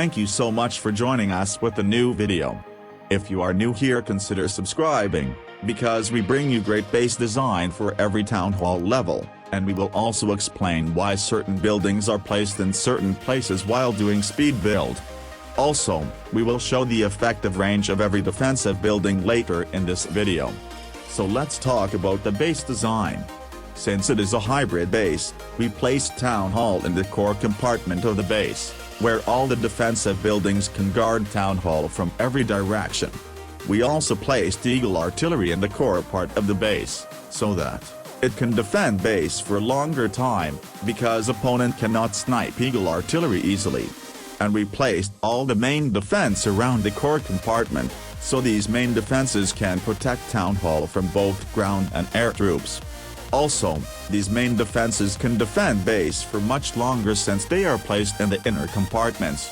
Thank you so much for joining us with the new video. If you are new here, consider subscribing, because we bring you great base design for every town hall level, and we will also explain why certain buildings are placed in certain places while doing speed build. Also, we will show the effective range of every defensive building later in this video. So let's talk about the base design. Since it is a hybrid base, we placed town hall in the core compartment of the base, where all the defensive buildings can guard town hall from every direction. We also placed eagle artillery in the core part of the base, so that it can defend base for a longer time, because opponent cannot snipe eagle artillery easily. And we placed all the main defense around the core compartment, so these main defenses can protect town hall from both ground and air troops. Also, these main defenses can defend base for much longer since they are placed in the inner compartments.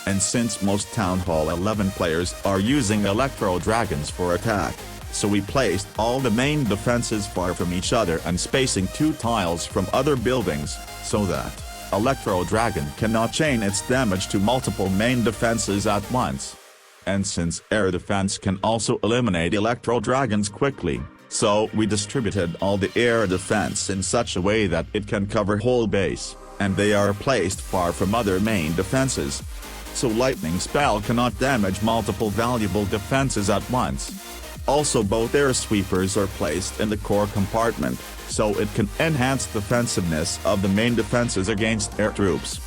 And since most Town Hall 11 players are using Electro Dragons for attack, so we placed all the main defenses far from each other and spacing 2 tiles from other buildings, so that Electro Dragon cannot chain its damage to multiple main defenses at once. And since air defense can also eliminate Electro Dragons quickly, so we distributed all the air defense in such a way that it can cover whole base, and they are placed far from other main defenses. So lightning spell cannot damage multiple valuable defenses at once. Also, both air sweepers are placed in the core compartment, so it can enhance defensiveness of the main defenses against air troops.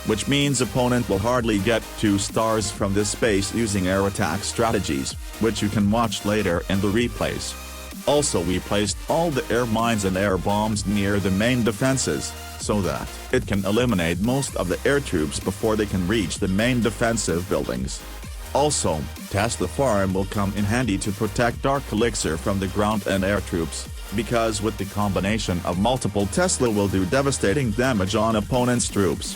Which means opponent will hardly get 2 stars from this space using air attack strategies, which you can watch later in the replays. Also, we placed all the air mines and air bombs near the main defenses, so that it can eliminate most of the air troops before they can reach the main defensive buildings. Also, Tesla Farm will come in handy to protect Dark Elixir from the ground and air troops, because with the combination of multiple Tesla will do devastating damage on opponent's troops.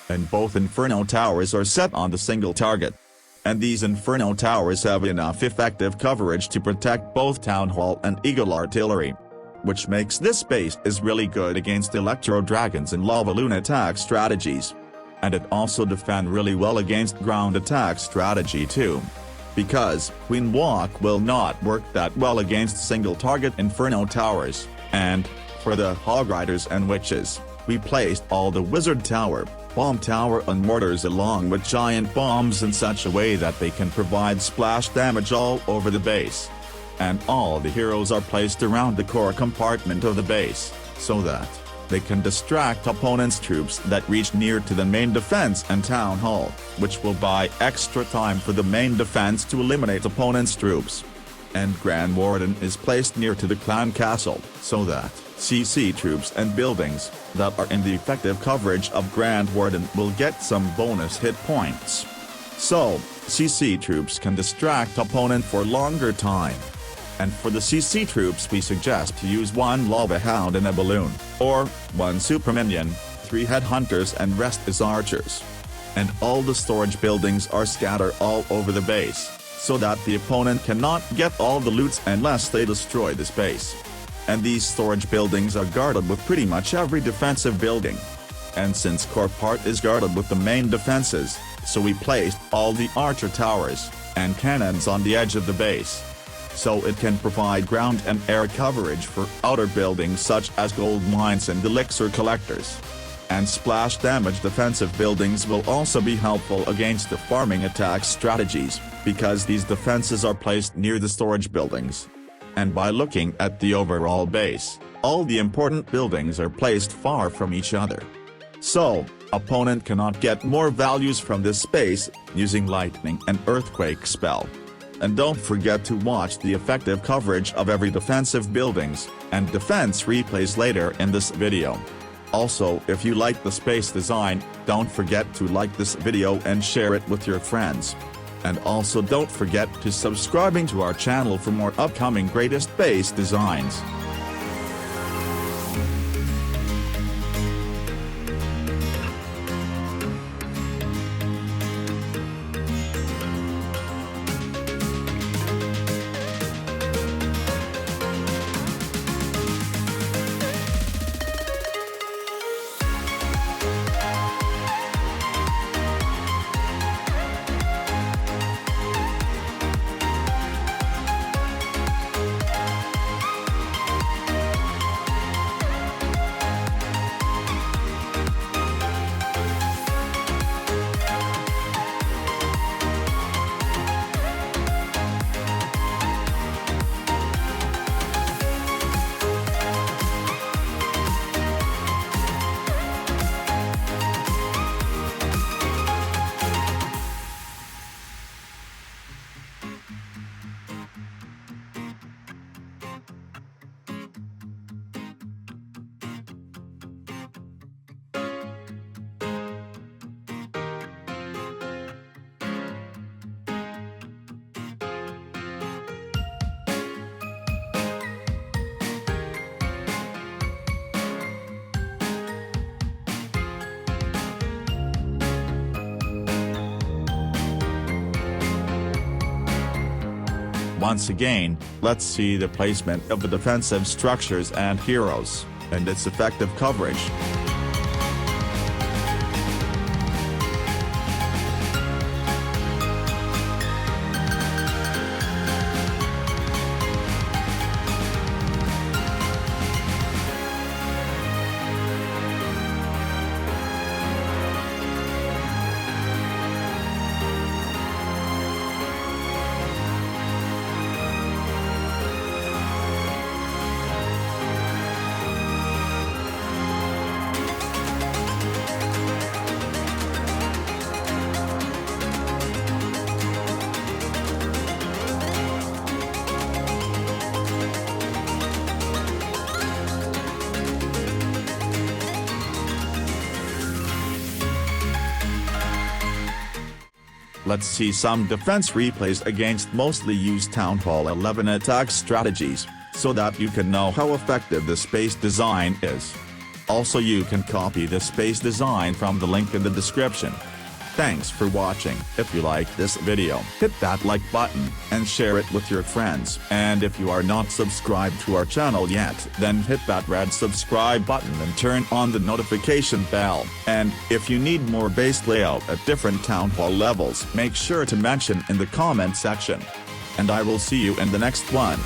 And both Inferno Towers are set on the single target. And these Inferno Towers have enough effective coverage to protect both Town Hall and Eagle Artillery. Which makes this base is really good against Electro Dragons and Lava Loon attack strategies. And it also defend really well against ground attack strategy too. Because Queen Walk will not work that well against single target Inferno Towers, and, for the Hog Riders and Witches, we placed all the Wizard Tower, Bomb Tower and Mortars along with giant bombs in such a way that they can provide splash damage all over the base. And all the heroes are placed around the core compartment of the base, so that they can distract opponent's troops that reach near to the main defense and town hall, which will buy extra time for the main defense to eliminate opponent's troops. And Grand Warden is placed near to the clan castle, so that CC troops and buildings that are in the effective coverage of Grand Warden will get some bonus hit points. So, CC troops can distract opponent for longer time. And for the CC troops we suggest to use 1 Lava Hound and a Balloon, or 1 Super Minion, 3 Headhunters and rest is archers. And all the storage buildings are scattered all over the base, so that the opponent cannot get all the loots unless they destroy this base. And these storage buildings are guarded with pretty much every defensive building. And since core part is guarded with the main defenses, so we placed all the archer towers and cannons on the edge of the base. So it can provide ground and air coverage for outer buildings such as gold mines and elixir collectors. And splash damage defensive buildings will also be helpful against the farming attack strategies, because these defenses are placed near the storage buildings. And by looking at the overall base, all the important buildings are placed far from each other. So, opponent cannot get more values from this space, using lightning and earthquake spell. And don't forget to watch the effective coverage of every defensive buildings, and defense replays later in this video. Also, if you like the space design, don't forget to like this video and share it with your friends. And also don't forget to subscribing to our channel for more upcoming greatest base designs. Once again, let's see the placement of the defensive structures and heroes, and its effective coverage. Let's see some defense replays against mostly used Town Hall 11 attack strategies, so that you can know how effective the space design is. Also, you can copy the space design from the link in the description. Thanks for watching. If you like this video, hit that like button and share it with your friends. And if you are not subscribed to our channel yet, then hit that red subscribe button and turn on the notification bell. And if you need more base layout at different Town Hall levels, make sure to mention in the comment section. And I will see you in the next one.